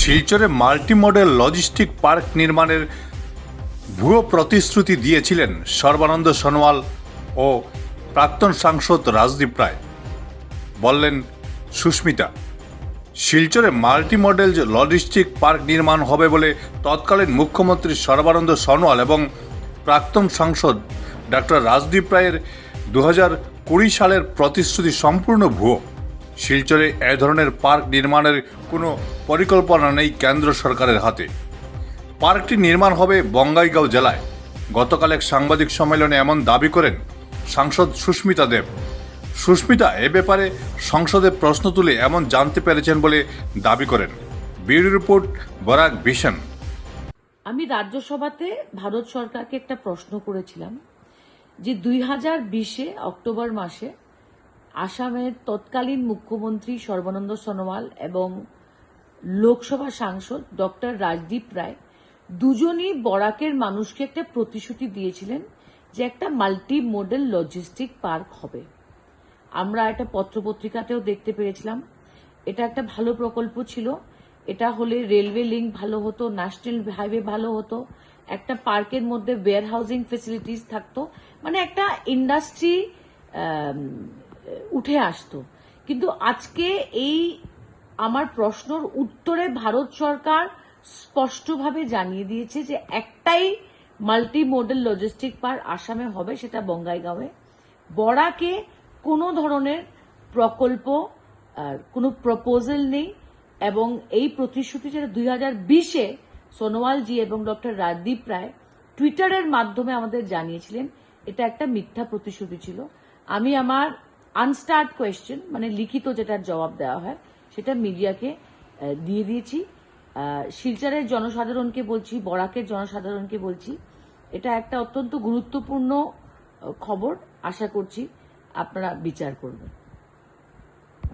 শিলচরে multi modal logistic park নির্মাণের ভুয়ো প্রতিশ্রুতি দিয়েছিলেন সর্বানন্দ সোনোয়াল ও প্রাক্তন সাংসদ রাজদীপ রায়। বললেন সুস্মিতা, শিলচরে মাল্টি মডেল লজিস্টিক পার্ক নির্মাণ হবে বলে তৎকালীন মুখ্যমন্ত্রী সর্বানন্দ সোনোয়াল এবং প্রাক্তন সাংসদ ডক্টর রাজদীপ রায়ের 2020 সালের প্রতিশ্রুতি সম্পূর্ণ ভুয়ো। শিলচরে এ ধরনের পার্ক নির্মাণের কোনো পরিকল্পনা নেই কেন্দ্র সরকারের হাতে। পার্কটি নির্মাণ হবে বঙ্গাইগাঁও জেলায়। গতকাল এক সাংবাদিক সম্মেলনে এমন দাবি করেন সাংসদ সুস্মিতা দেব। সুস্মিতা এ ব্যাপারে সংসদে প্রশ্ন তুলে এমন জানতে পেরেছেন বলে দাবি করেন। Bureau report, Barak vision. আমি রাজ্যসভাতে ভারত সরকারকে একটা প্রশ্ন করেছিলাম যে 2020-এ অক্টোবর মাসে আসামের তৎকালীন মুখ্যমন্ত্রী সর্বানন্দ সোনোয়াল এবং লোকসভা সাংসদ ডক্টর রাজদীপ রায় দুজনই বরাকের মানুষকে একটা প্রতিশ্রুতি দিয়েছিলেন যে একটা মাল্টি মডেল লজিস্টিক পার্ক হবে। আমরা একটা পত্রপত্রিকাতেও দেখতে পেরেছিলাম। এটা একটা ভালো প্রকল্প ছিল। এটা হলে রেলওয়ে লিঙ্ক ভালো হতো, ন্যাশনাল হাইওয়ে ভালো হতো, একটা পার্কের মধ্যে ওয়্যার হাউজিং ফেসিলিটিস থাকতো, মানে একটা ইন্ডাস্ট্রি উঠে আসতো। কিন্তু আজকে এই আমার প্রশ্নর উত্তরে ভারত সরকার স্পষ্টভাবে জানিয়ে দিয়েছে যে একটাই মাল্টি মডেল লজিস্টিক পার্ক আসামে হবে, সেটা বঙ্গাইগাঁওয়ে। বরাকে কোনো ধরনের প্রকল্প আর কোনো প্রপোজাল নেই এবং এই প্রতিশ্রুতি যেটা 2020-এ সোনোয়ালজি এবং ডক্টর রাজদীপ রায় টুইটারের মাধ্যমে আমাদের জানিয়েছিলেন, এটা একটা মিথ্যা প্রতিশ্রুতি ছিল। আমি আমার আনস্টার্ড কোয়েশ্চেন, মানে লিখিত যেটার জবাব দেওয়া হয়, সেটা মিডিয়াকে দিয়ে দিয়েছি। শিলচরের জনসাধারণকে বলছি, বরাকের জনসাধারণকে বলছি, এটা একটা অত্যন্ত গুরুত্বপূর্ণ খবর। আশা করছি আপনারা বিচার করবেন।